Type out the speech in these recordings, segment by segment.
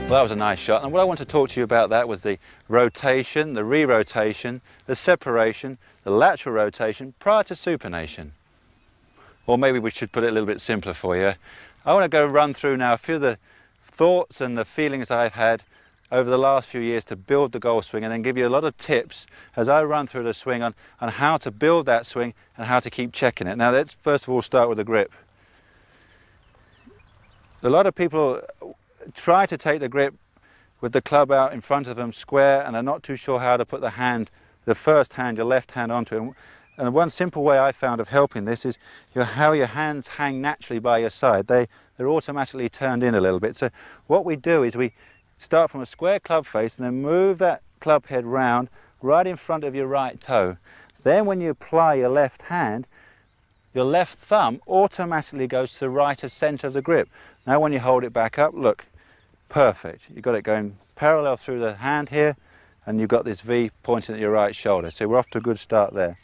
Well, that was a nice shot, and what I want to talk to you about that was the rotation, the re-rotation, the separation, the lateral rotation prior to supination. Or maybe we should put it a little bit simpler for you. I want to go run through now a few of the thoughts and the feelings I've had over the last few years to build the golf swing, and then give you a lot of tips as I run through the swing on how to build that swing and how to keep checking it. Now let's first of all start with the grip. A lot of people try to take the grip with the club out in front of them square, and are not too sure how to put the hand, the first hand, your left hand, onto it. And one simple way I found of helping this is how your hands hang naturally by your side. They're automatically turned in a little bit. So what we do is we start from a square club face and then move that club head round right in front of your right toe. Then when you apply your left hand, your left thumb automatically goes to the right of centre of the grip. Now when you hold it back up, look, perfect. You've got it going parallel through the hand here, and you've got this V pointing at your right shoulder. So we're off to a good start there.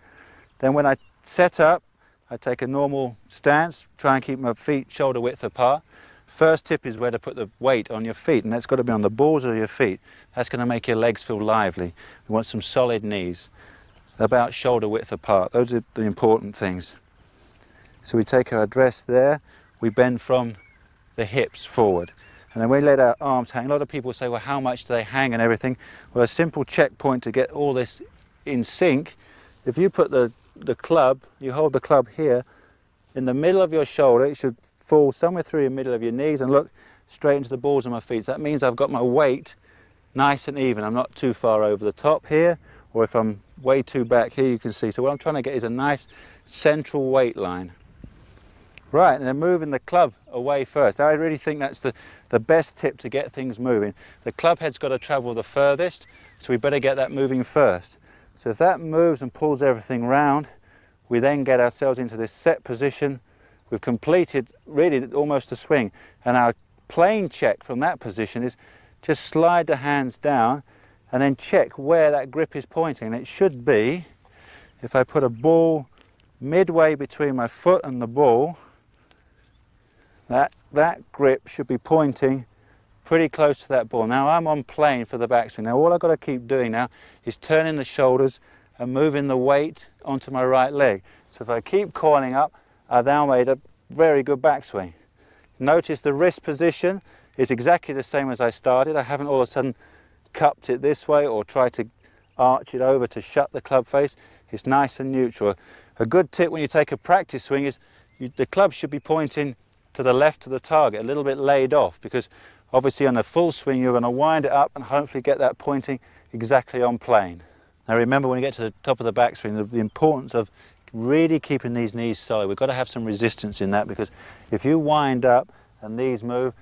Then when I set up, I take a normal stance, try and keep my feet shoulder width apart. First tip is where to put the weight on your feet, and that's got to be on the balls of your feet. That's going to make your legs feel lively. We want some solid knees, about shoulder width apart. Those are the important things. So we take our address there, we bend from the hips forward. And then we let our arms hang. A lot of people say, well, how much do they hang and everything? Well, a simple checkpoint to get all this in sync. If you put the club, you hold the club here, in the middle of your shoulder, it should fall somewhere through the middle of your knees and look straight into the balls of my feet. So that means I've got my weight nice and even. I'm not too far over the top here, or if I'm way too back here, you can see. So what I'm trying to get is a nice central weight line. Right, and then moving the club away first. I really think that's the best tip to get things moving. The club head's got to travel the furthest, so we better get that moving first. So if that moves and pulls everything round, we then get ourselves into this set position. We've completed really almost a swing, and our plain check from that position is just slide the hands down and then check where that grip is pointing. And it should be, if I put a ball midway between my foot and the ball, that grip should be pointing pretty close to that ball. Now I'm on plane for the backswing. Now all I've got to keep doing now is turning the shoulders and moving the weight onto my right leg. So if I keep coiling up, I've now made a very good backswing. Notice the wrist position is exactly the same as I started. I haven't all of a sudden cupped it this way or tried to arch it over to shut the club face. It's nice and neutral. A good tip when you take a practice swing is the club should be pointing to the left of the target, a little bit laid off, because obviously on a full swing you're going to wind it up and hopefully get that pointing exactly on plane. Now remember, when you get to the top of the backswing, the importance of really keeping these knees solid. We've got to have some resistance in that, because if you wind up and knees move,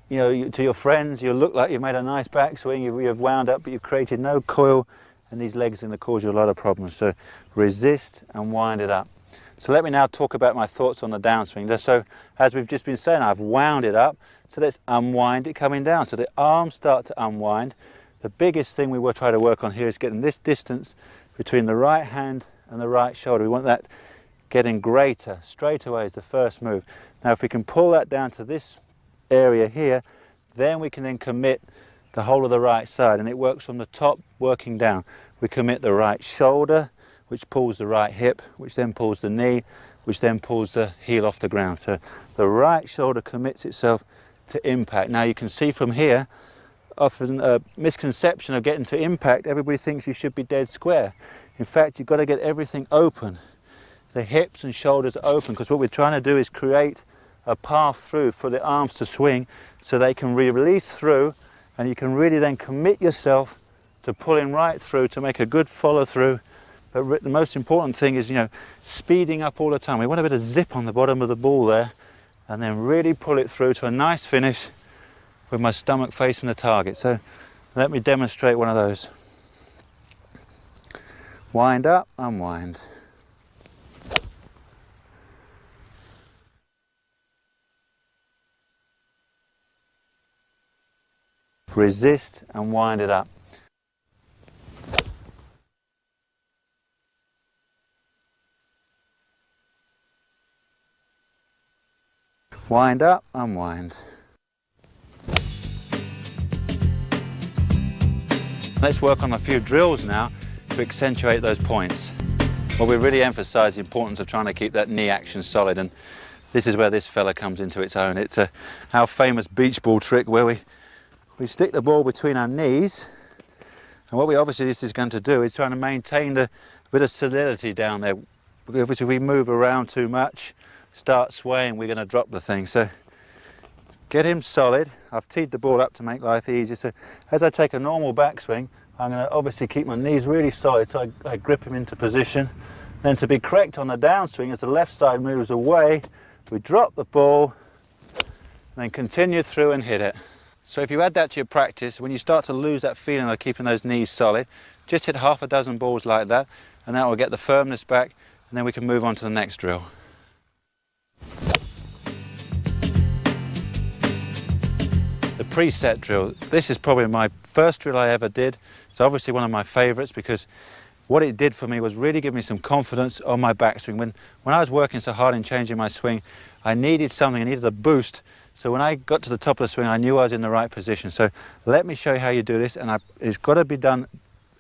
you know, to your friends you look like you've made a nice backswing, you've wound up, but you've created no coil, and these legs are going to cause you a lot of problems. So resist and wind it up. So let me now talk about my thoughts on the downswing. So as we've just been saying, I've wound it up, so let's unwind it coming down. So the arms start to unwind. The biggest thing we will try to work on here is getting this distance between the right hand and the right shoulder. We want that getting greater straight away as the first move. Now if we can pull that down to this area here, then we can then commit the whole of the right side, and it works from the top working down. We commit the right shoulder, which pulls the right hip, which then pulls the knee, which then pulls the heel off the ground. So the right shoulder commits itself to impact. Now you can see from here, often a misconception of getting to impact, everybody thinks you should be dead square. In fact, you've got to get everything open. The hips and shoulders are open, because what we're trying to do is create a path through for the arms to swing so they can release through, and you can really then commit yourself to pulling right through to make a good follow through. But the most important thing is, you know, speeding up all the time. We want a bit of zip on the bottom of the ball there, and then really pull it through to a nice finish with my stomach facing the target. So let me demonstrate one of those. Wind up, unwind. Resist and wind it up. Wind up, unwind. Let's work on a few drills now to accentuate those points. Well, we really emphasise the importance of trying to keep that knee action solid, and this is where this fella comes into its own. It's our famous beach ball trick where we stick the ball between our knees, and what obviously this is going to do is trying to maintain the bit of solidity down there. Obviously if we move around too much, start swaying, we're going to drop the thing. So get him solid. I've teed the ball up to make life easier. So as I take a normal backswing, I'm going to obviously keep my knees really solid, so I grip him into position. Then to be correct on the downswing, as the left side moves away, we drop the ball, then continue through and hit it. So if you add that to your practice, when you start to lose that feeling of keeping those knees solid, just hit half a dozen balls like that, and that will get the firmness back, and then we can move on to the next drill. The preset drill. This is probably my first drill I ever did. It's obviously one of my favourites because what it did for me was really give me some confidence on my backswing. When I was working so hard in changing my swing, I needed something, I needed a boost. So when I got to the top of the swing, I knew I was in the right position. So let me show you how you do this, and it's got to be done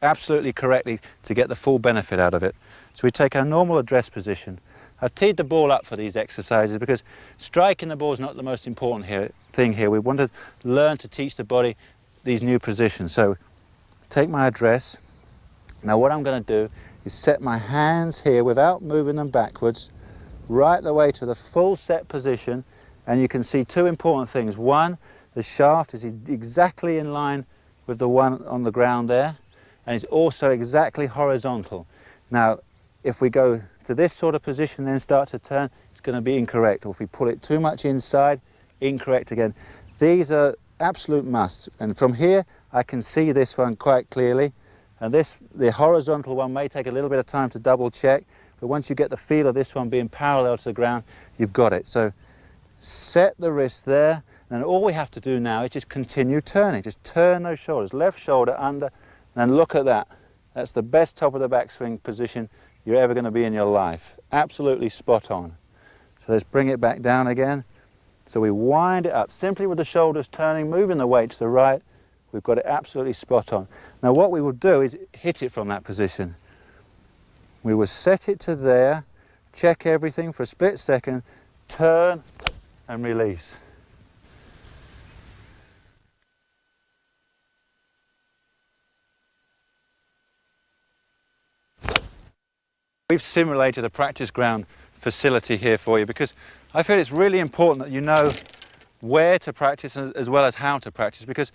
absolutely correctly to get the full benefit out of it. So we take our normal address position. I've teed the ball up for these exercises because striking the ball is not the most important thing here. We want to learn to teach the body these new positions. So take my address. Now what I'm going to do is set my hands here without moving them backwards, right the way to the full set position, and you can see two important things. One, the shaft is exactly in line with the one on the ground there, and it's also exactly horizontal. Now if we go to this sort of position then start to turn, it's going to be incorrect. Or if we pull it too much inside, incorrect again. These are absolute musts, and from here I can see this one quite clearly, and the horizontal one may take a little bit of time to double check, but once you get the feel of this one being parallel to the ground, you've got it. So set the wrist there, and all we have to do now is just continue turning. Just turn those shoulders, left shoulder under, and look at that. That's the best top of the backswing position you're ever going to be in your life. Absolutely spot on. So let's bring it back down again. So we wind it up simply with the shoulders turning, moving the weight to the right. We've got it absolutely spot on. Now what we will do is hit it from that position. We will set it to there, check everything for a split second, turn and release. We've simulated a practice ground facility here for you because I feel it's really important that you know where to practice as well as how to practice, because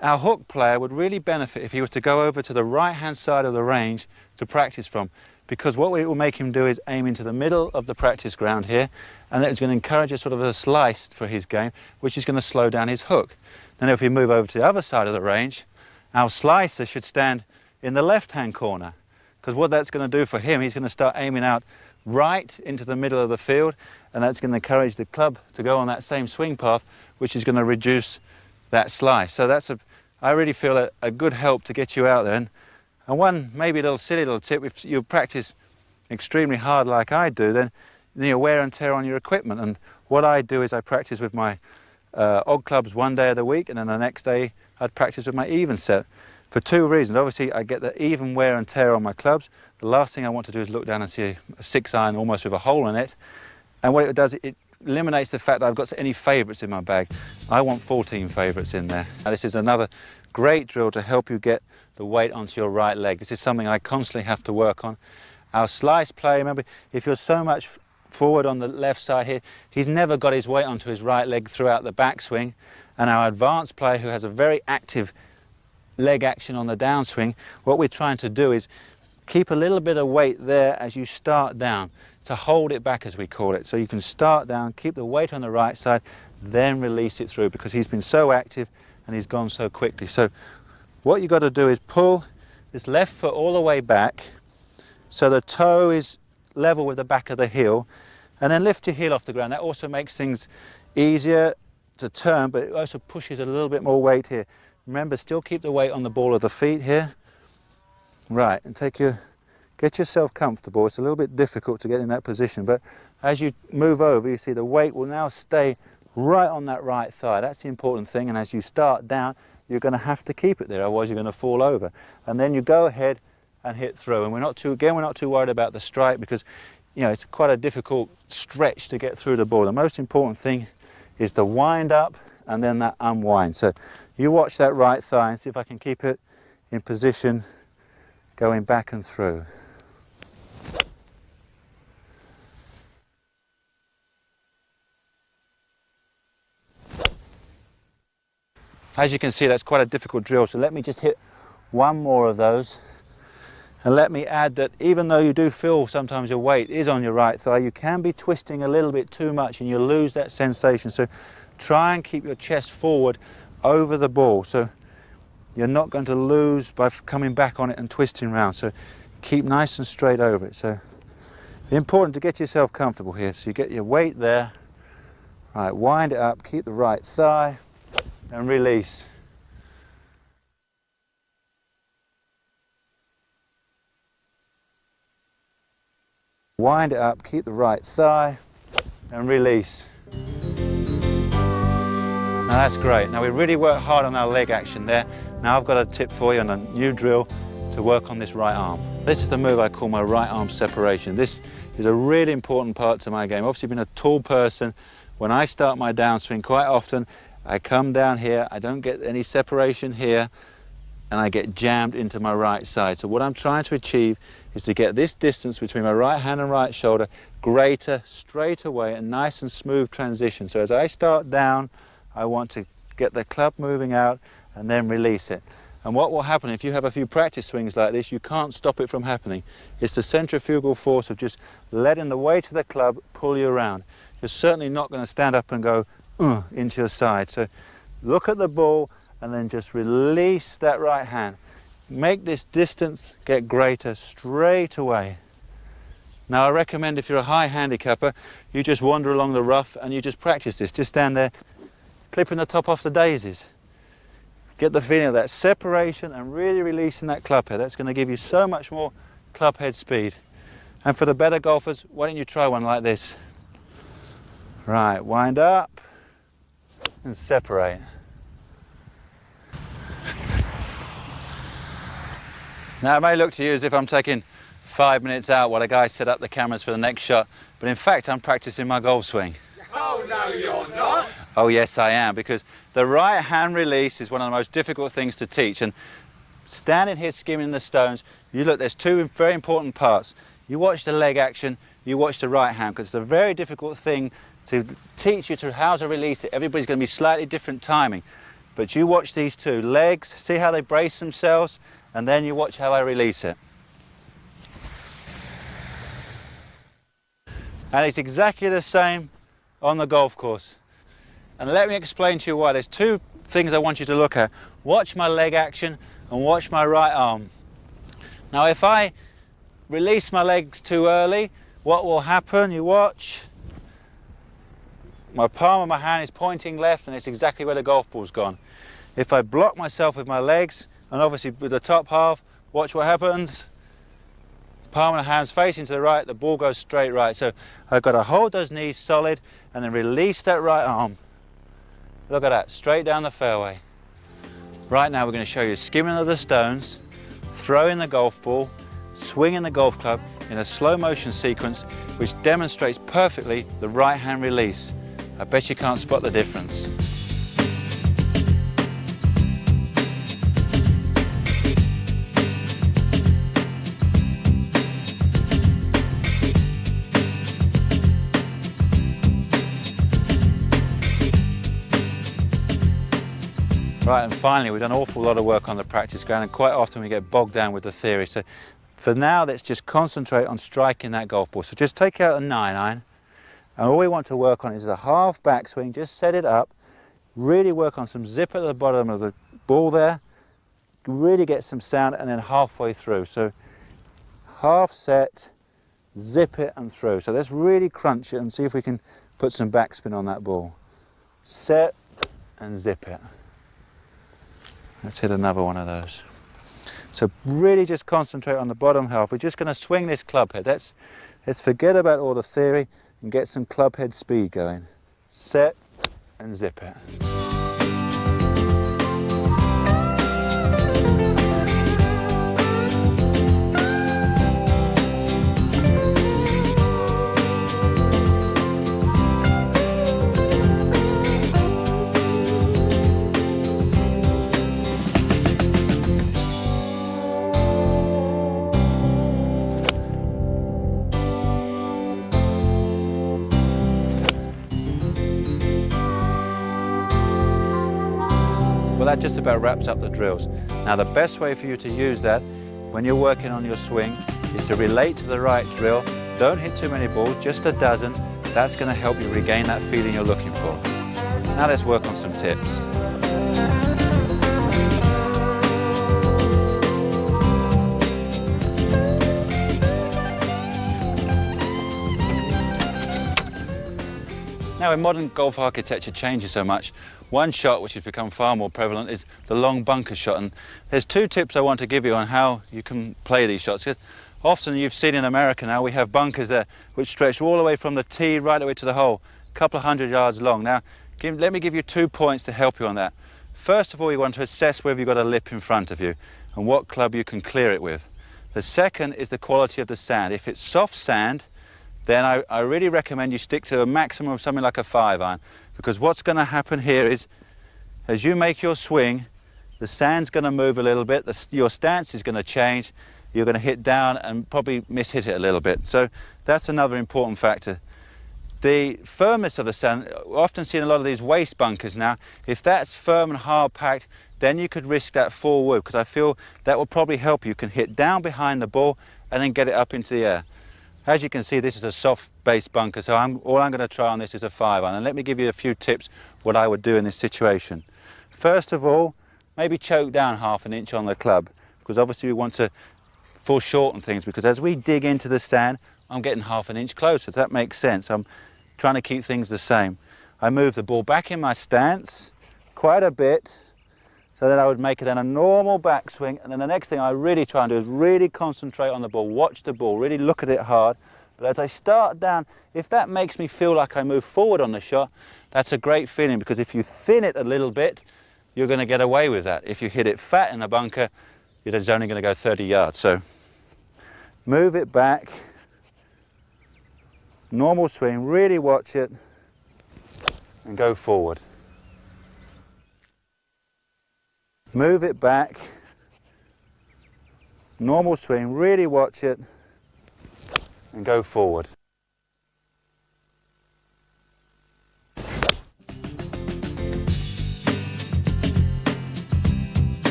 our hook player would really benefit if he was to go over to the right hand side of the range to practice from, because what it will make him do is aim into the middle of the practice ground here, and it's going to encourage a sort of a slice for his game, which is going to slow down his hook. Then if we move over to the other side of the range, our slicer should stand in the left hand corner, because what that's going to do for him, he's going to start aiming out right into the middle of the field, and that's going to encourage the club to go on that same swing path, which is going to reduce that slice. So that's I really feel a good help to get you out there. And one maybe a little silly little tip, if you practice extremely hard like I do, then you wear and tear on your equipment. And what I do is I practice with my odd clubs one day of the week, and then the next day I'd practice with my even set. For two reasons. Obviously I get the even wear and tear on my clubs. The last thing I want to do is look down and see a 6-iron almost with a hole in it. And what it does, it eliminates the fact that I've got any favourites in my bag. I want 14 favourites in there. Now, this is another great drill to help you get the weight onto your right leg. This is something I constantly have to work on. Our slice play, remember, if you're so much forward on the left side here, he's never got his weight onto his right leg throughout the backswing. And our advanced player, who has a very active leg action on the downswing, what we're trying to do is keep a little bit of weight there as you start down, to hold it back as we call it. So you can start down, keep the weight on the right side, then release it through, because he's been so active and he's gone so quickly. So what you've got to do is pull this left foot all the way back so the toe is level with the back of the heel, and then lift your heel off the ground. That also makes things easier to turn, but it also pushes a little bit more weight here. Remember, still keep the weight on the ball of the feet here. Right, and get yourself comfortable. It's a little bit difficult to get in that position, but as you move over, you see the weight will now stay right on that right thigh. That's the important thing. And as you start down, you're going to have to keep it there, otherwise you're going to fall over. And then you go ahead and hit through. And we're not too worried about the strike, because you know it's quite a difficult stretch to get through the ball. The most important thing is the wind up and then that unwind. So you watch that right thigh and see if I can keep it in position going back and through. As you can see, that's quite a difficult drill, so let me just hit one more of those. And let me add that even though you do feel sometimes your weight is on your right thigh, you can be twisting a little bit too much and you lose that sensation. So try and keep your chest forward over the ball, so you're not going to lose by coming back on it and twisting around. So keep nice and straight over it. So it's important to get yourself comfortable here. So you get your weight there. Right, wind it up, keep the right thigh and release. Wind it up, keep the right thigh and release. Now that's great. Now we really worked hard on our leg action there. Now I've got a tip for you on a new drill to work on this right arm. This is the move I call my right arm separation. This is a really important part to my game. Obviously being a tall person, when I start my downswing, quite often I come down here, I don't get any separation here, and I get jammed into my right side. So what I'm trying to achieve is to get this distance between my right hand and right shoulder greater, straight away, and nice and smooth transition. So as I start down, I want to get the club moving out and then release it. And what will happen if you have a few practice swings like this, you can't stop it from happening. It's the centrifugal force of just letting the weight of the club pull you around. You're certainly not going to stand up and go into your side. So look at the ball and then just release that right hand. Make this distance get greater straight away. Now I recommend if you're a high handicapper, you just wander along the rough and you just practice this. Just stand there clipping the top off the daisies. Get the feeling of that separation and really releasing that club head. That's going to give you so much more club head speed. And for the better golfers, why don't you try one like this? Right, wind up and separate. Now it may look to you as if I'm taking 5 minutes out while the guys set up the cameras for the next shot, but in fact I'm practicing my golf swing. Oh no you're not! Oh yes I am, because the right hand release is one of the most difficult things to teach. And standing here skimming the stones, you look, there's two very important parts. You watch the leg action, you watch the right hand, because it's a very difficult thing to teach you to how to release it. Everybody's going to be slightly different timing, but you watch these two legs, see how they brace themselves, and then you watch how I release it. And it's exactly the same on the golf course. And let me explain to you why. There's two things I want you to look at. Watch my leg action and watch my right arm. Now if I release my legs too early, what will happen? You watch. My palm of my hand is pointing left and it's exactly where the golf ball's gone. If I block myself with my legs, and obviously with the top half, watch what happens. Palm of the hand's facing to the right, the ball goes straight right. So I've got to hold those knees solid and then release that right arm. Look at that, straight down the fairway. Right now we're going to show you skimming of the stones, throwing the golf ball, swinging the golf club in a slow motion sequence which demonstrates perfectly the right hand release. I bet you can't spot the difference. Right, and finally we've done an awful lot of work on the practice ground, and quite often we get bogged down with the theory. So for now, let's just concentrate on striking that golf ball. So just take out a 9-iron, and all we want to work on is a half backswing. Just set it up, really work on some zip at the bottom of the ball there, really get some sound, and then halfway through. So half set, zip it and through. So let's really crunch it and see if we can put some backspin on that ball. Set and zip it. Let's hit another one of those. So really just concentrate on the bottom half. We're just going to swing this club head. Let's forget about all the theory and get some club head speed going. Set and zip it. Well, that just about wraps up the drills. Now the best way for you to use that when you're working on your swing is to relate to the right drill. Don't hit too many balls, just a dozen. That's going to help you regain that feeling you're looking for. Now let's work on some tips. Now, in modern golf architecture changes so much, one shot which has become far more prevalent is the long bunker shot. And there's two tips I want to give you on how you can play these shots. Often you've seen in America now, we have bunkers there which stretch all the way from the tee right away to the hole, a couple of 100 yards long. Now, let me give you 2 points to help you on that. First of all, you want to assess whether you've got a lip in front of you and what club you can clear it with. The second is the quality of the sand. If it's soft sand, then I really recommend you stick to a maximum of something like a 5-iron, because what's going to happen here is, as you make your swing, the sand's going to move a little bit, your stance is going to change, you're going to hit down and probably miss-hit it a little bit. So that's another important factor. The firmness of the sand, we often see in a lot of these waste bunkers now, if that's firm and hard packed, then you could risk that forward, because I feel that will probably help you. You can hit down behind the ball and then get it up into the air. As you can see, this is a soft base bunker, so all I'm going to try on this is a 5-iron. And let me give you a few tips what I would do in this situation. First of all, maybe choke down 1/2 inch on the club, because obviously we want to foreshorten things, because as we dig into the sand, I'm getting 1/2 inch closer. So that makes sense. I'm trying to keep things the same. I move the ball back in my stance quite a bit, so that I would make it then a normal backswing. And then the next thing I really try and do is really concentrate on the ball, watch the ball, really look at it hard. But as I start down, if that makes me feel like I move forward on the shot, that's a great feeling, because if you thin it a little bit, you're going to get away with that. If you hit it fat in the bunker, it's only going to go 30 yards. So move it back, normal swing, really watch it, and go forward. Move it back, normal swing, really watch it, and go forward.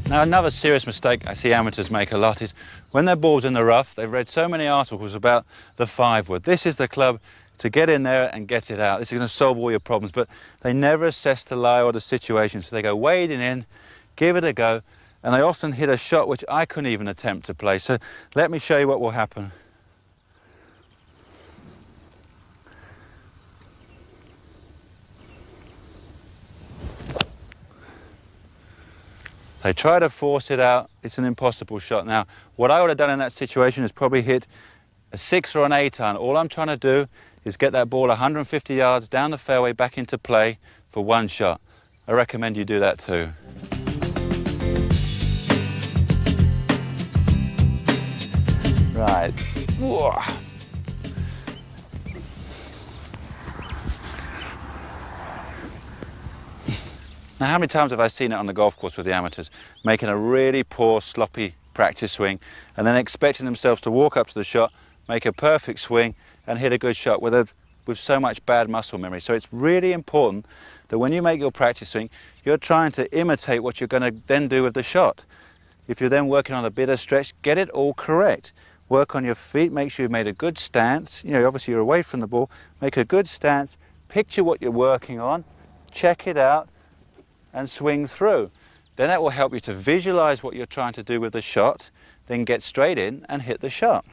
Now, another serious mistake I see amateurs make a lot is when their ball's in the rough, they've read so many articles about the 5-wood. This is the club to get in there and get it out. This is going to solve all your problems, but they never assess the lie or the situation. So they go wading in, give it a go, and they often hit a shot which I couldn't even attempt to play. So let me show you what will happen. They try to force it out, it's an impossible shot. Now, what I would have done in that situation is probably hit a 6 or an 8-iron. All I'm trying to do is get that ball 150 yards down the fairway back into play for one shot. I recommend you do that too. Right. Whoa. Now, how many times have I seen it on the golf course with the amateurs, making a really poor, sloppy practice swing, and then expecting themselves to walk up to the shot, make a perfect swing, and hit a good shot with so much bad muscle memory. So it's really important that when you make your practice swing, you're trying to imitate what you're going to then do with the shot. If you're then working on a bit of stretch, get it all correct. Work on your feet, make sure you've made a good stance. You know, obviously you're away from the ball, make a good stance, picture what you're working on, check it out, and swing through. Then that will help you to visualize what you're trying to do with the shot, then get straight in and hit the shot.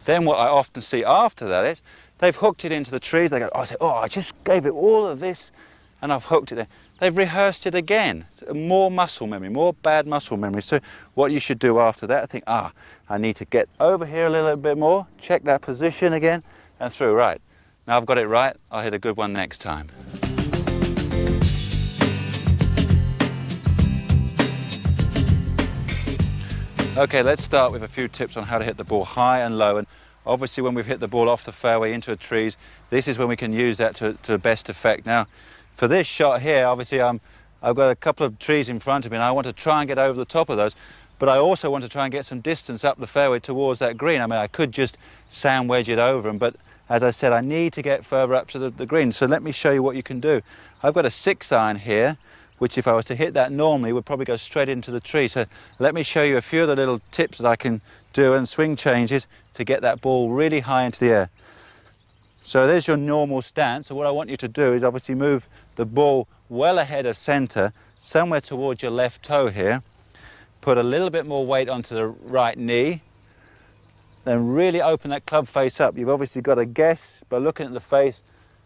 Then what I often see after that is they've hooked it into the trees. They go, I just gave it all of this and I've hooked it there. They've rehearsed it again. More muscle memory, more bad muscle memory. So what you should do after that, I think, I need to get over here a little bit more, check that position again, and through. Right, now I've got it right, I'll hit a good one next time. Okay, let's start with a few tips on how to hit the ball high and low. And obviously when we've hit the ball off the fairway into the trees, this is when we can use that to best effect. Now, for this shot here, obviously I'm I've got a couple of trees in front of me and I want to try and get over the top of those, but I also want to try and get some distance up the fairway towards that green. I mean, I could just sand wedge it over them, but as I said, I need to get further up to the green. So let me show you what you can do. I've got a 6-iron here, which if I was to hit that normally would probably go straight into the tree. So let me show you a few of the little tips that I can do and swing changes to get that ball really high into the air. So there's your normal stance. So what I want you to do is obviously move the ball well ahead of center, somewhere towards your left toe here. Put a little bit more weight onto the right knee. Then really open that club face up. You've obviously got to guess by looking at the face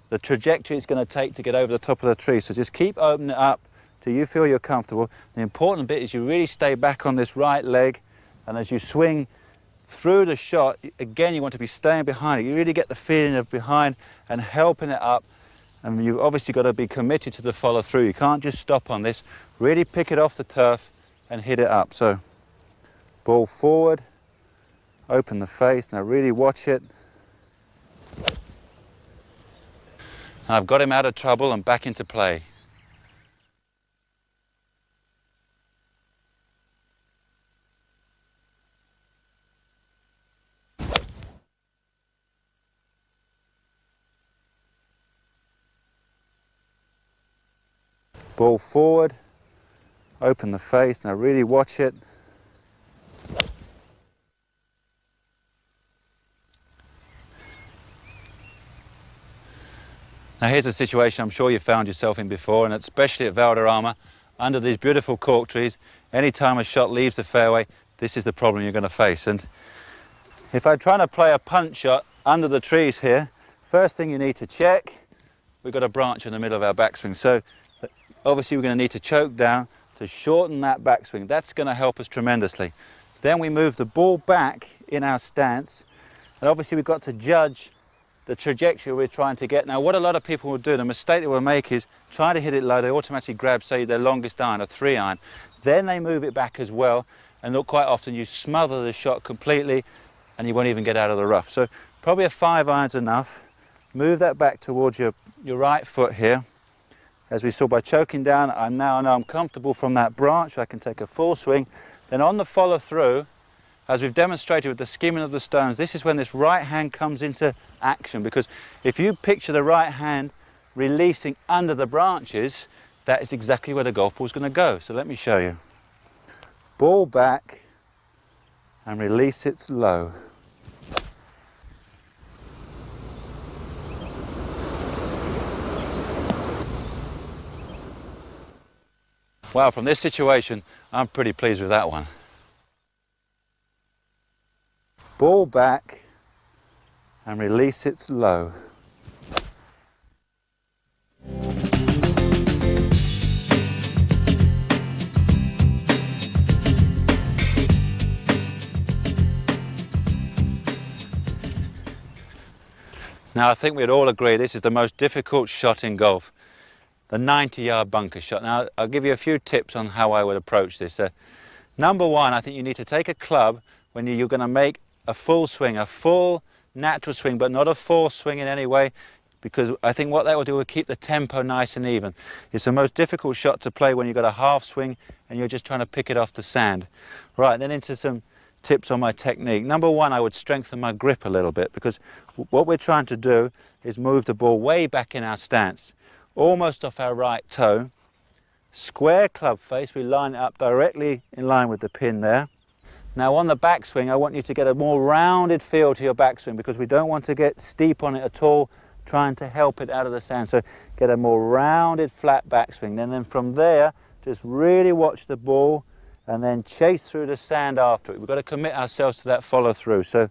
the trajectory it's going to take to get over the top of the tree. So just keep opening it up till you feel you're comfortable. The important bit is you really stay back on this right leg, and as you swing through the shot, again, you want to be staying behind it. You really get the feeling of behind and helping it up. And you've obviously got to be committed to the follow through. You can't just stop on this. Really pick it off the turf and hit it up. So ball forward, open the face. Now really watch it. And I've got him out of trouble and back into play. Ball forward, open the face. Now really watch it. Now here's a situation I'm sure you found yourself in before, and especially at Valderrama, under these beautiful cork trees, anytime a shot leaves the fairway, this is the problem you're going to face. And if I'm trying to play a punch shot under the trees here, first thing you need to check, we've got a branch in the middle of our backswing. So obviously we're going to need to choke down to shorten that backswing. That's going to help us tremendously. Then we move the ball back in our stance, and obviously we've got to judge the trajectory we're trying to get. Now what a lot of people will do, the mistake they will make is try to hit it low. They automatically grab, say, their longest iron, a 3-iron. Then they move it back as well, and look, quite often you smother the shot completely and you won't even get out of the rough. So probably a 5-iron's enough. Move that back towards your right foot here. As we saw, by choking down, I now know I'm comfortable from that branch. I can take a full swing. Then on the follow through, as we've demonstrated with the skimming of the stones, this is when this right hand comes into action, because if you picture the right hand releasing under the branches, that is exactly where the golf ball is going to go. So let me show you. Ball back and release it low. Wow, from this situation, I'm pretty pleased with that one. Ball back and release it low. Now I think we'd all agree this is the most difficult shot in golf, the 90-yard bunker shot. Now I'll give you a few tips on how I would approach this. Number one, I think you need to take a club when you're going to make a full swing, a full natural swing, but not a forced swing in any way, because I think what that will do will keep the tempo nice and even. It's the most difficult shot to play when you've got a half swing and you're just trying to pick it off the sand. Right, then into some tips on my technique. Number one, I would strengthen my grip a little bit, because what we're trying to do is move the ball way back in our stance, almost off our right toe. Square club face, we line it up directly in line with the pin there. Now on the backswing, I want you to get a more rounded feel to your backswing, because we don't want to get steep on it at all, trying to help it out of the sand. So get a more rounded, flat backswing. And then from there, just really watch the ball and then chase through the sand after it. We've got to commit ourselves to that follow through. So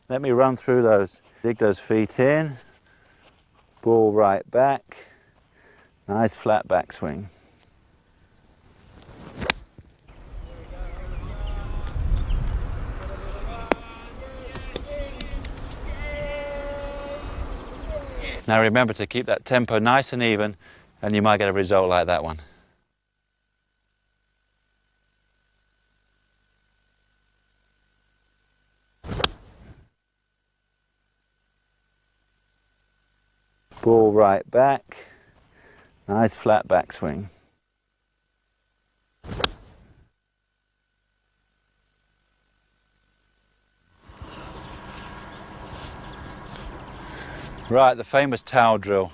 let me run through those. Dig those feet in, ball right back, nice flat backswing. Now remember to keep that tempo nice and even, and you might get a result like that one. Ball right back, nice flat backswing. Right, the famous towel drill.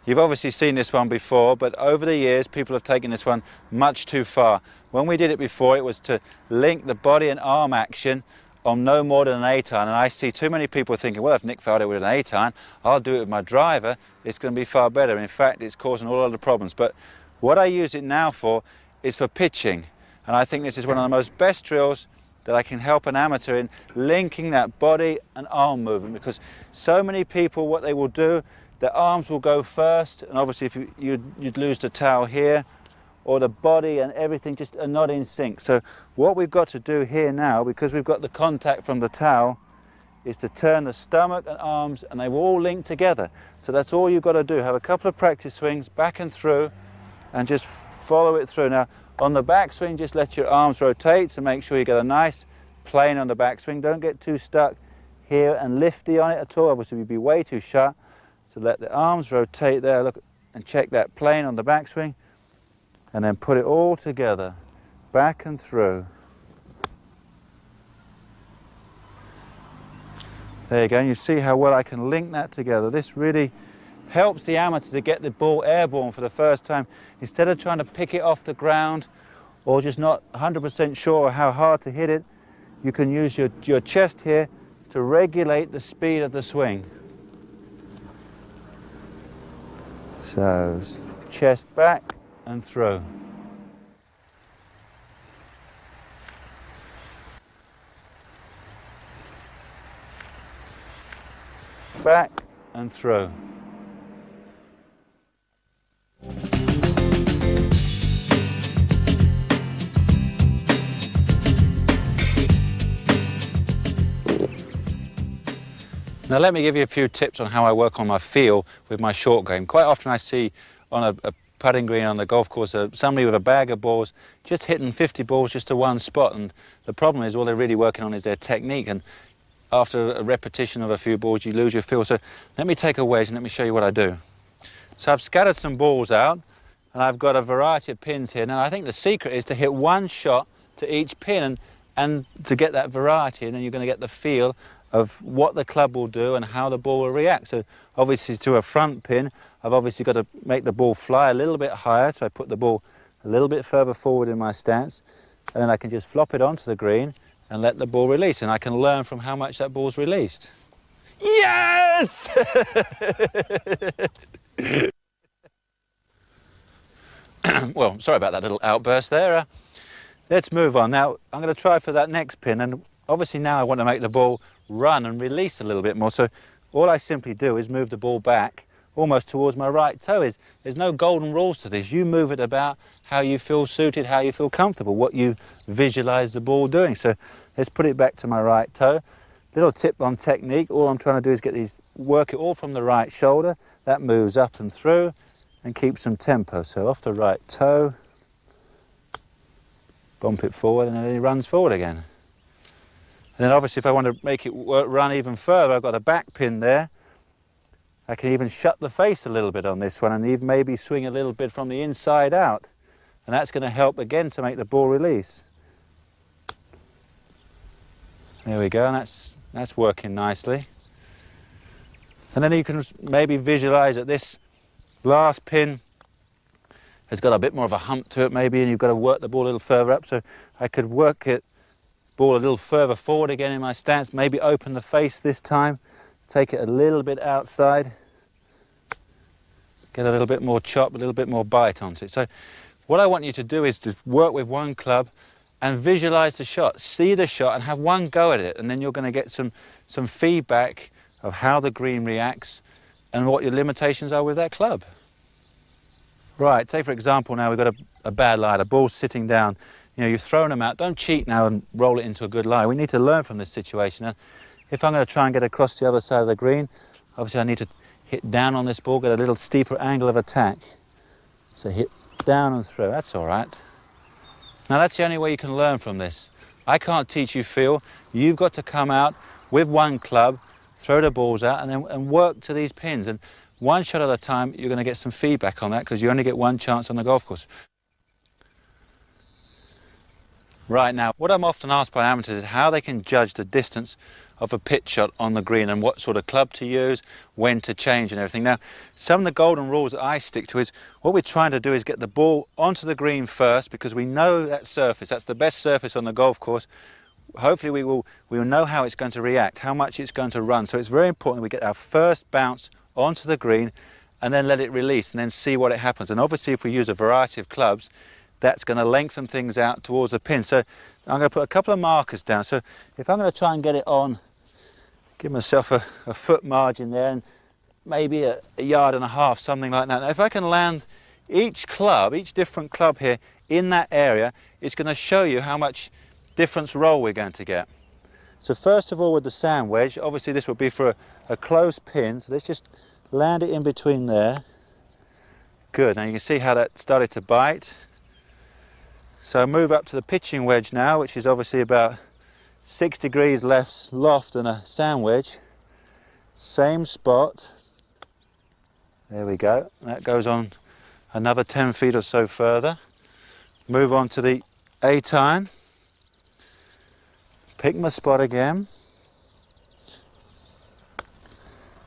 You've obviously seen this one before, but over the years people have taken this one much too far. When we did it before, it was to link the body and arm action on no more than an 8-iron, and I see too many people thinking, well, if Nick failed it with an 8-iron, I'll do it with my driver, it's going to be far better. In fact, it's causing all other problems. But what I use it now for is for pitching, and I think this is one of the most best drills that I can help an amateur in linking that body and arm movement, because so many people, what they will do, their arms will go first, and obviously if you'd lose the towel here, or the body and everything just are not in sync. So what we've got to do here now, because we've got the contact from the towel, is to turn the stomach and arms, and they will all link together. So that's all you've got to do. Have a couple of practice swings back and through, and just follow it through. Now on the backswing, just let your arms rotate, so make sure you get a nice plane on the backswing. Don't get too stuck here and lifty on it at all, obviously you'd be way too sharp. So let the arms rotate there, look, and check that plane on the backswing, and then put it all together, back and through. There you go, and you see how well I can link that together. This really helps the amateur to get the ball airborne for the first time. Instead of trying to pick it off the ground or just not 100% sure how hard to hit it, you can use your chest here to regulate the speed of the swing. So, chest back and through. Back and through. Now let me give you a few tips on how I work on my feel with my short game. Quite often I see on a putting green on the golf course somebody with a bag of balls just hitting 50 balls just to one spot, and the problem is all they're really working on is their technique, and after a repetition of a few balls you lose your feel. So let me take a wedge and let me show you what I do. So I've scattered some balls out and I've got a variety of pins here. Now I think the secret is to hit one shot to each pin and to get that variety, and then you're going to get the feel of what the club will do and how the ball will react. So obviously to a front pin, I've obviously got to make the ball fly a little bit higher, so I put the ball a little bit further forward in my stance, and then I can just flop it onto the green and let the ball release, and I can learn from how much that ball's released. Yes! Well, sorry about that little outburst there. Let's move on. Now I'm going to try for that next pin, and obviously now I want to make the ball run and release a little bit more. So all I simply do is move the ball back almost towards my right toe. There's no golden rules to this. You move it about how you feel suited, how you feel comfortable, what you visualize the ball doing. So let's put it back to my right toe. Little tip on technique. All I'm trying to do is work it all from the right shoulder. That moves up and through and keeps some tempo. So off the right toe, bump it forward, and then it runs forward again. And then obviously if I want to make it run even further, I've got a back pin there. I can even shut the face a little bit on this one and even maybe swing a little bit from the inside out. And that's going to help again to make the ball release. There we go, and that's working nicely. And then you can maybe visualize that this last pin has got a bit more of a hump to it maybe, and you've got to work the ball a little further up. So I could work it ball a little further forward again in my stance, maybe open the face this time, take it a little bit outside, get a little bit more chop, a little bit more bite onto it. So what I want you to do is to work with one club and visualize the shot, see the shot and have one go at it, and then you're going to get some feedback of how the green reacts and what your limitations are with that club. Right, take for example now we've got a bad lie, the ball's sitting down. You know, you've thrown them out. Don't cheat now and roll it into a good lie. We need to learn from this situation. And if I'm going to try and get across the other side of the green, obviously I need to hit down on this ball, get a little steeper angle of attack. So hit down and through. That's all right. Now that's the only way you can learn from this. I can't teach you feel. You've got to come out with one club, throw the balls out, and work to these pins. And one shot at a time, you're going to get some feedback on that because you only get one chance on the golf course. Right, now what I'm often asked by amateurs is how they can judge the distance of a pitch shot on the green and what sort of club to use, when to change and everything. Now, some of the golden rules that I stick to is what we're trying to do is get the ball onto the green first, because we know that surface, that's the best surface on the golf course. Hopefully we will know how it's going to react, how much it's going to run. So it's very important that we get our first bounce onto the green and then let it release and then see what it happens. And obviously if we use a variety of clubs, that's going to lengthen things out towards the pin. So I'm going to put a couple of markers down. So if I'm going to try and get it on, give myself a foot margin there and maybe a yard and a half, something like that. Now if I can land each club, each different club here in that area, it's going to show you how much difference roll we're going to get. So first of all, with the sand wedge, obviously this would be for a close pin, so let's just land it in between there. Good. Now you can see how that started to bite. So I move up to the pitching wedge now, which is obviously about 6 degrees left loft than a sand wedge. Same spot. There we go. That goes on another 10 feet or so further. Move on to the 8-iron. Pick my spot again.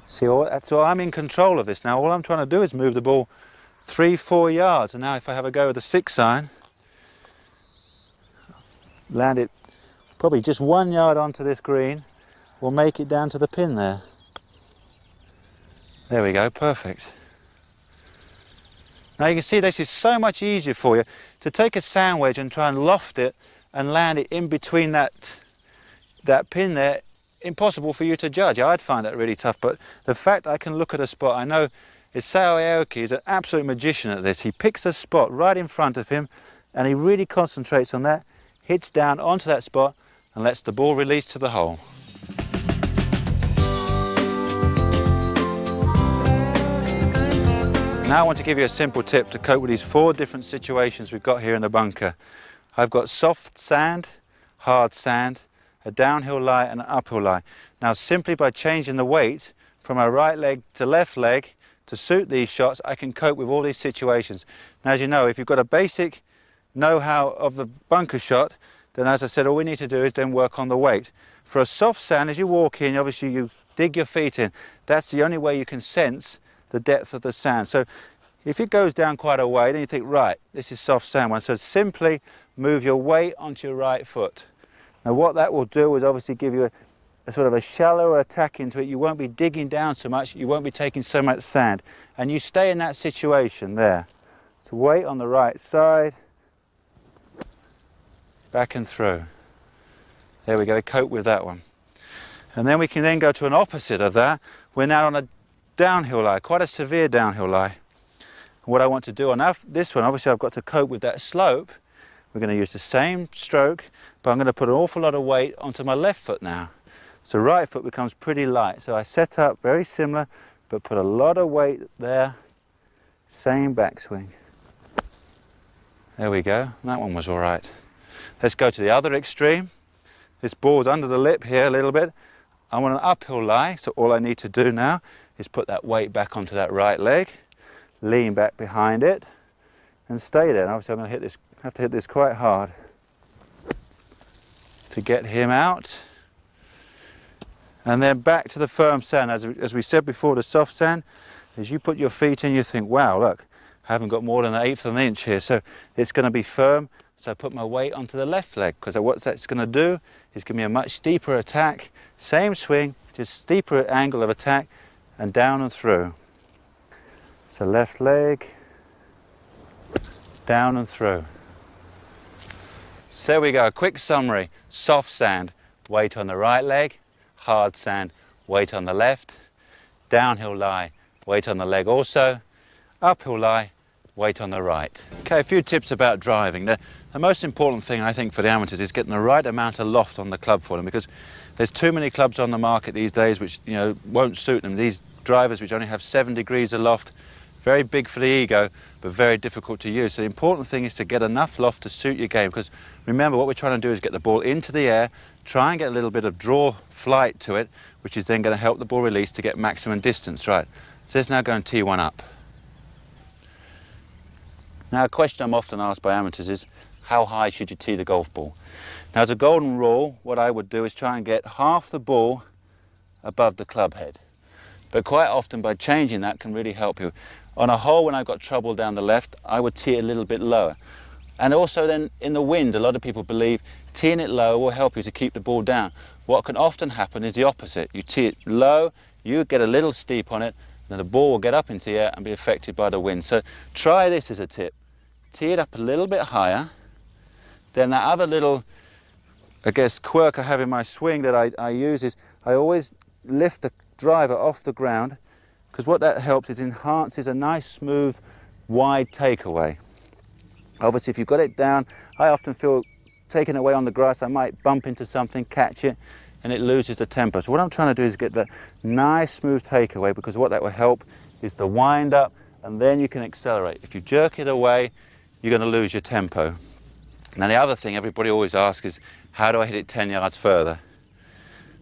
See, so I'm in control of this now. All I'm trying to do is move the ball 3-4 yards. And now if I have a go with a 6-iron, land it probably just 1 yard onto this green, we'll make it down to the pin there. There we go, perfect. Now you can see this is so much easier for you to take a sand wedge and try and loft it and land it in between that pin there. Impossible for you to judge. I'd find that really tough, but the fact I can look at a spot, I know Isao Aoki is an absolute magician at this. He picks a spot right in front of him and he really concentrates on that, hits down onto that spot and lets the ball release to the hole. Now I want to give you a simple tip to cope with these 4 different situations we've got here in the bunker. I've got soft sand, hard sand, a downhill lie and an uphill lie. Now simply by changing the weight from my right leg to left leg to suit these shots, I can cope with all these situations. Now as you know, if you've got a basic know-how of the bunker shot, then as I said, all we need to do is then work on the weight. For a soft sand, as you walk in, obviously you dig your feet in. That's the only way you can sense the depth of the sand. So if it goes down quite a way, then you think, right, this is soft sand one. So simply move your weight onto your right foot. Now what that will do is obviously give you a sort of a shallower attack into it. You won't be digging down so much, you won't be taking so much sand. And you stay in that situation there. So weight on the right side, back and through. There we go, cope with that one. And then we can then go to an opposite of that. We're now on a downhill lie, quite a severe downhill lie. What I want to do on this one, obviously I've got to cope with that slope. We're going to use the same stroke, but I'm going to put an awful lot of weight onto my left foot now. So right foot becomes pretty light. So I set up very similar, but put a lot of weight there. Same backswing. There we go. That one was all right. Let's go to the other extreme. This ball's under the lip here a little bit. I'm on an uphill lie, so all I need to do now is put that weight back onto that right leg, lean back behind it, and stay there. And obviously I'm going to have to hit this quite hard to get him out. And then back to the firm sand. As we said before, the soft sand, as you put your feet in, you think, wow, look, I haven't got more than 1/8 of an inch here, so it's going to be firm. So I put my weight onto the left leg, because what that's going to do is give me a much steeper attack. Same swing, just steeper angle of attack, and down and through. So left leg, down and through. So there we go, a quick summary. Soft sand, weight on the right leg. Hard sand, weight on the left. Downhill lie, weight on the leg also. Uphill lie, weight on the right. Okay, a few tips about driving. The most important thing I think for the amateurs is getting the right amount of loft on the club for them, because there's too many clubs on the market these days which won't suit them. These drivers which only have 7 degrees of loft, very big for the ego, but very difficult to use. So the important thing is to get enough loft to suit your game, because remember what we're trying to do is get the ball into the air, try and get a little bit of draw flight to it, which is then going to help the ball release to get maximum distance, right? So let's now go and tee one up. Now a question I'm often asked by amateurs is, how high should you tee the golf ball. Now, as a golden rule, what I would do is try and get half the ball above the club head. But quite often, by changing that can really help you. On a hole, when I've got trouble down the left, I would tee it a little bit lower. And also then in the wind, a lot of people believe teeing it low will help you to keep the ball down. What can often happen is the opposite. You tee it low, you get a little steep on it, then the ball will get up into the air and be affected by the wind. So try this as a tip. Tee it up a little bit higher. Then that other little, I guess, quirk I have in my swing that I use is I always lift the driver off the ground, because what that helps is enhances a nice, smooth, wide takeaway. Obviously, if you've got it down, I often feel taking it away on the grass, I might bump into something, catch it, and it loses the tempo. So what I'm trying to do is get that nice, smooth takeaway, because what that will help is the wind up, and then you can accelerate. If you jerk it away, you're going to lose your tempo. Now, the other thing everybody always asks is, how do I hit it 10 yards further?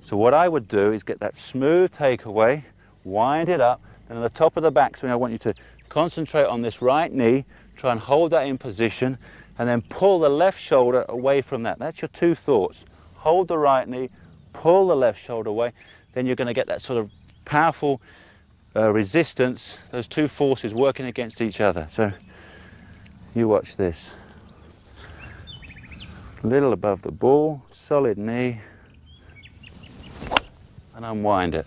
So what I would do is get that smooth takeaway, wind it up, and at the top of the backswing, I want you to concentrate on this right knee, try and hold that in position, and then pull the left shoulder away from that. That's your two thoughts. Hold the right knee, pull the left shoulder away, then you're going to get that sort of powerful resistance, those two forces working against each other. So you watch this. Little above the ball, solid knee, and unwind it.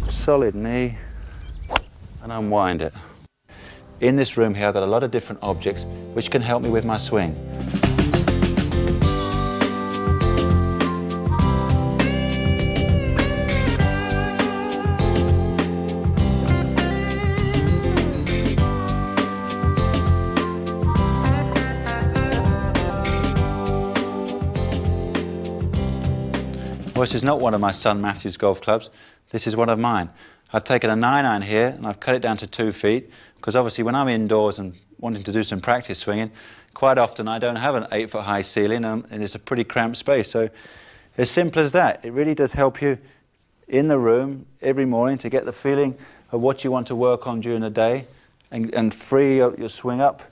Solid knee, and unwind it. In this room here, I've got a lot of different objects which can help me with my swing. Well, this is not one of my son Matthew's golf clubs. This is one of mine. I've taken a 9-iron here and I've cut it down to 2 feet, because obviously when I'm indoors and wanting to do some practice swinging, quite often I don't have an 8-foot high ceiling and it's a pretty cramped space. So as simple as that, it really does help you in the room every morning to get the feeling of what you want to work on during the day and free your swing up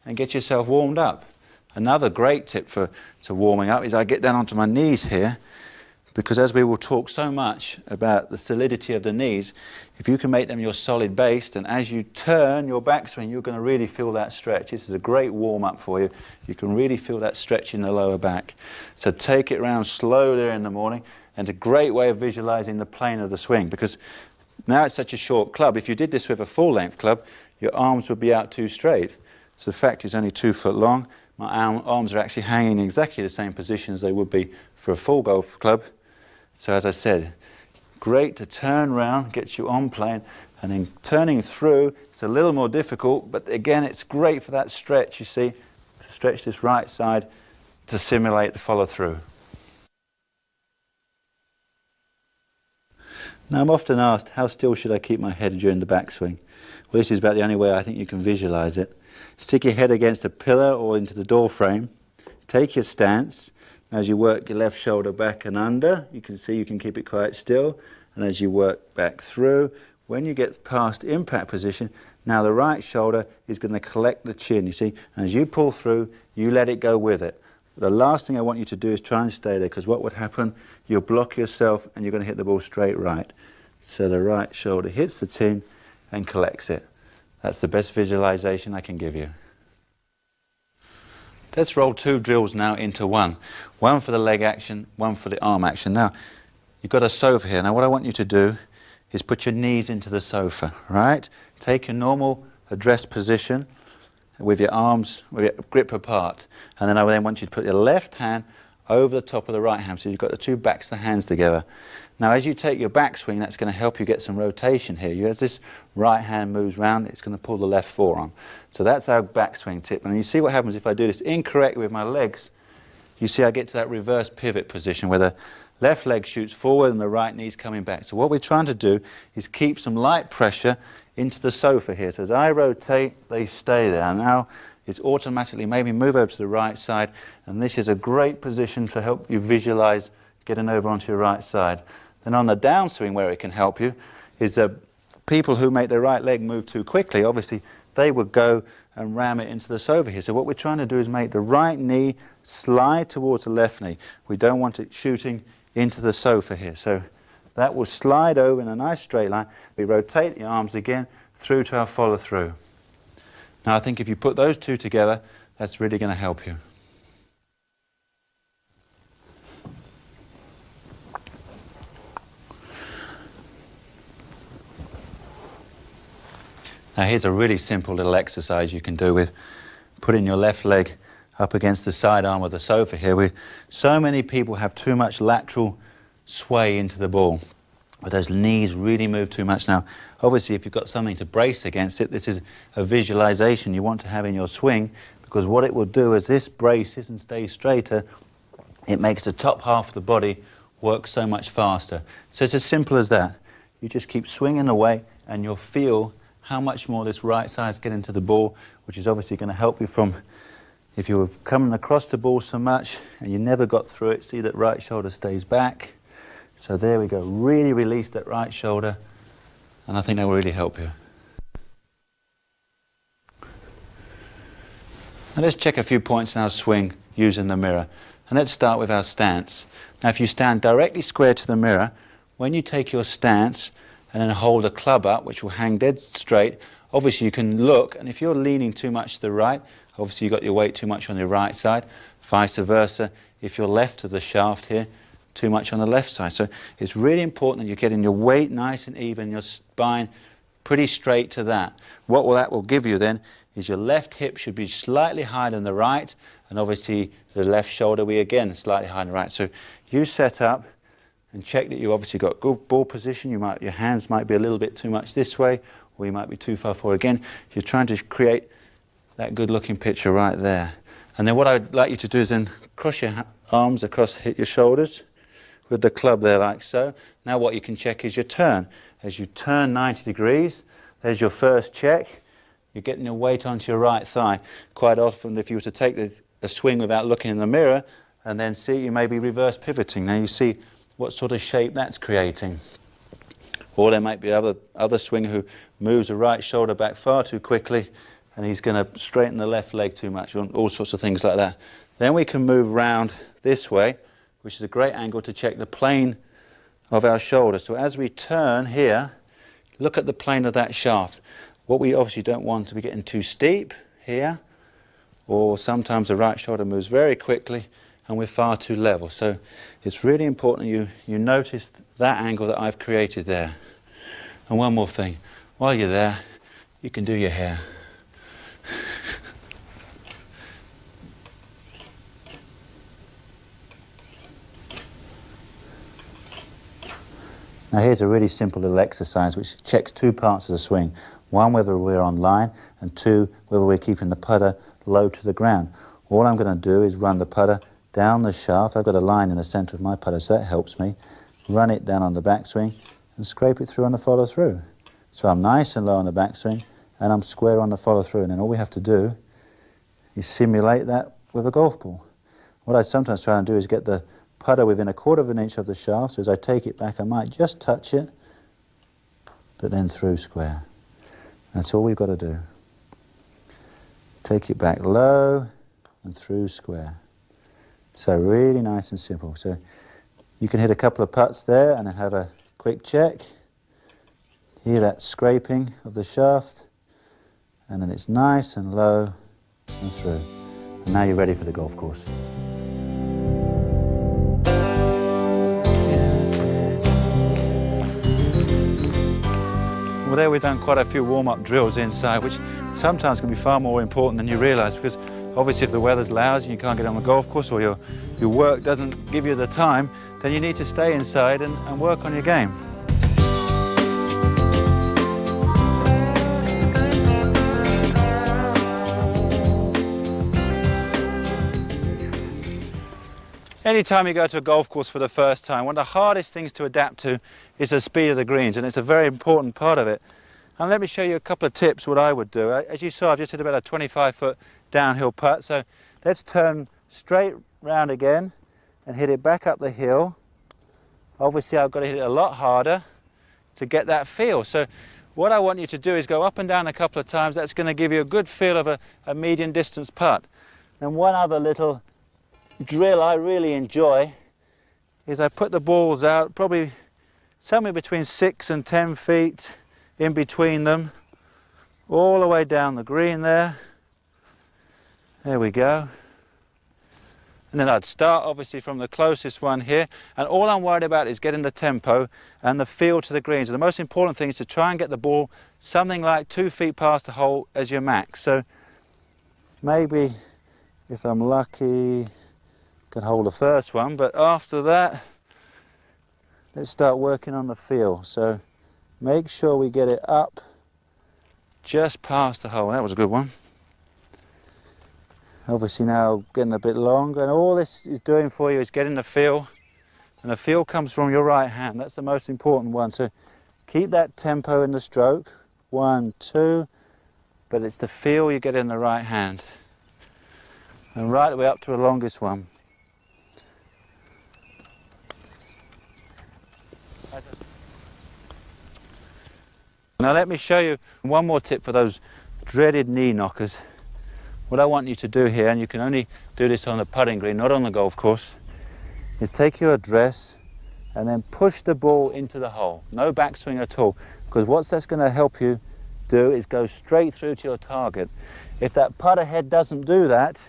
and get yourself warmed up. Another great tip for warming up is I get down onto my knees here, because as we will talk so much about the solidity of the knees, if you can make them your solid base, then as you turn your backswing, you're going to really feel that stretch. This is a great warm-up for you. You can really feel that stretch in the lower back. So take it around slowly in the morning, and a great way of visualizing the plane of the swing, because now it's such a short club. If you did this with a full-length club, your arms would be out too straight. So the fact it's only 2 foot long, my arms are actually hanging in exactly the same position as they would be for a full golf club. So as I said, great to turn around, gets you on plane, and then turning through, it's a little more difficult, but again, it's great for that stretch, you see, to stretch this right side to simulate the follow-through. Now, I'm often asked, how still should I keep my head during the backswing? Well, this is about the only way I think you can visualize it. Stick your head against a pillar or into the door frame, take your stance. As you work your left shoulder back and under, you can see you can keep it quite still. And as you work back through, when you get past impact position, now the right shoulder is going to collect the chin, you see. And as you pull through, you let it go with it. The last thing I want you to do is try and stay there, because what would happen, you'll block yourself and you're going to hit the ball straight right. So the right shoulder hits the chin and collects it. That's the best visualization I can give you. Let's roll 2 drills now into one. One for the leg action, one for the arm action. Now, you've got a sofa here. Now, what I want you to do is put your knees into the sofa, right? Take your normal address position with your arms, with your grip apart. And then I want you to put your left hand over the top of the right hand, so you've got the 2 backs of the hands together. Now, as you take your backswing, that's going to help you get some rotation here. As this right hand moves round, it's going to pull the left forearm. So that's our backswing tip. And you see what happens if I do this incorrectly with my legs. You see I get to that reverse pivot position where the left leg shoots forward and the right knee's coming back. So what we're trying to do is keep some light pressure into the sofa here. So as I rotate, they stay there. And now it's automatically maybe move over to the right side. And this is a great position to help you visualize getting over onto your right side. Then on the downswing, where it can help you is people who make their right leg move too quickly, obviously they would go and ram it into the sofa here. So what we're trying to do is make the right knee slide towards the left knee. We don't want it shooting into the sofa here. So that will slide over in a nice straight line. We rotate the arms again through to our follow-through. Now I think if you put those two together, that's really going to help you. Now here's a really simple little exercise you can do with putting your left leg up against the side arm of the sofa here. So many people have too much lateral sway into the ball, where those knees really move too much. Now obviously if you've got something to brace against it, this is a visualization you want to have in your swing, because what it will do is this braces and stays straighter, it makes the top half of the body work so much faster. So it's as simple as that. You just keep swinging away and you'll feel how much more this right side's getting to the ball, which is obviously going to help you from, if you were coming across the ball so much and you never got through it, see that right shoulder stays back. So there we go, really release that right shoulder, and I think that will really help you. Now let's check a few points in our swing using the mirror. And let's start with our stance. Now if you stand directly square to the mirror, when you take your stance and then hold a club up, which will hang dead straight, obviously you can look, and if you're leaning too much to the right, obviously you've got your weight too much on the right side, vice versa, if you're left of the shaft here, too much on the left side. So it's really important that you're getting your weight nice and even, your spine pretty straight to that. What that will give you then is your left hip should be slightly higher than the right, and obviously the left shoulder will be again slightly higher than the right. So you set up and check that you obviously got good ball position. Your hands might be a little bit too much this way, or you might be too far forward. Again, you're trying to create that good looking picture right there. And then what I'd like you to do is then cross your arms across, hit your shoulders with the club there like so. Now what you can check is your turn. As you turn 90 degrees, there's your first check. You're getting your weight onto your right thigh. Quite often if you were to take a swing without looking in the mirror and then see, you may be reverse pivoting. Now you see what sort of shape that's creating. Or there might be other swinger who moves the right shoulder back far too quickly and he's going to straighten the left leg too much, or all sorts of things like that. Then we can move round this way, which is a great angle to check the plane of our shoulder. So as we turn here, look at the plane of that shaft. What we obviously don't want to be getting too steep here, or sometimes the right shoulder moves very quickly and we're far too level. So it's really important you notice that angle that I've created there. And one more thing, while you're there, you can do your hair. Now here's a really simple little exercise which checks two parts of the swing. One, whether we're on line, and two, whether we're keeping the putter low to the ground. All I'm going to do is run the putter down the shaft. I've got a line in the centre of my putter, so that helps me. Run it down on the backswing and scrape it through on the follow-through. So I'm nice and low on the backswing and I'm square on the follow-through, and then all we have to do is simulate that with a golf ball. What I sometimes try and do is get the putter within 1/4 of an inch of the shaft, so as I take it back I might just touch it, but then through square. That's all we've got to do. Take it back low and through square. So really nice and simple. So you can hit a couple of putts there and then have a quick check. Hear that scraping of the shaft, and then it's nice and low and through. And now you're ready for the golf course. Well, there we've done quite a few warm-up drills inside, which sometimes can be far more important than you realise, because obviously if the weather's lousy and you can't get on the golf course, or your work doesn't give you the time, then you need to stay inside and work on your game. Anytime you go to a golf course for the first time, one of the hardest things to adapt to is the speed of the greens, and it's a very important part of it. And let me show you a couple of tips what I would do. As you saw, I've just hit about a 25-foot downhill putt, so let's turn straight round again and hit it back up the hill. Obviously I've got to hit it a lot harder to get that feel. So what I want you to do is go up and down a couple of times. That's going to give you a good feel of a medium distance putt. And one other little drill I really enjoy is I put the balls out probably somewhere between 6 and 10 feet in between them, all the way down the green there. There we go. And then I'd start obviously from the closest one here, and all I'm worried about is getting the tempo and the feel to the greens. So the most important thing is to try and get the ball something like 2 feet past the hole as your max. So maybe if I'm lucky I can hold the first one, but after that let's start working on the feel. So make sure we get it up just past the hole. That was a good one. Obviously now getting a bit longer, and all this is doing for you is getting the feel, and the feel comes from your right hand. That's the most important one. So keep that tempo in the stroke, 1, 2, but it's the feel you get in the right hand. And right the way up to the longest one. Now let me show you one more tip for those dreaded knee knockers. What I want you to do here, and you can only do this on the putting green, not on the golf course, is take your address and then push the ball into the hole. No backswing at all, because what that's going to help you do is go straight through to your target. If that putter head doesn't do that,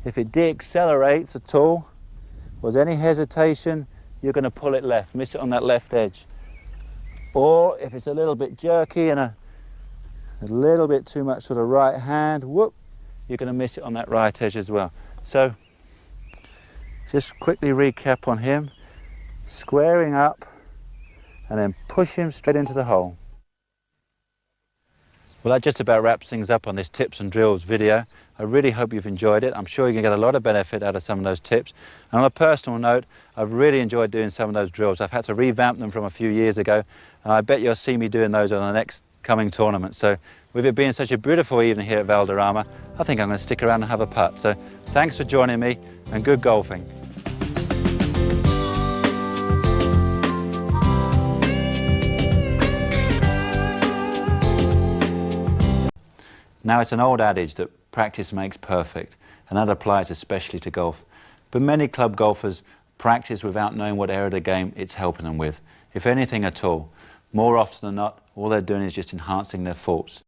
if it deaccelerates at all, or there's any hesitation, you're going to pull it left, miss it on that left edge. Or if it's a little bit jerky and a little bit too much to the right hand, whoop, you're going to miss it on that right edge as well. So just quickly recap on him, squaring up and then push him straight into the hole. Well, that just about wraps things up on this tips and drills video. I really hope you've enjoyed it. I'm sure you can get a lot of benefit out of some of those tips. And on a personal note, I've really enjoyed doing some of those drills. I've had to revamp them from a few years ago, and I bet you'll see me doing those on the next coming tournament. So with it being such a beautiful evening here at Valderrama, I think I'm going to stick around and have a putt. So thanks for joining me, and good golfing. Now, it's an old adage that practice makes perfect, and that applies especially to golf. But many club golfers practice without knowing what area of the game it's helping them with, if anything at all. More often than not, all they're doing is just enhancing their faults.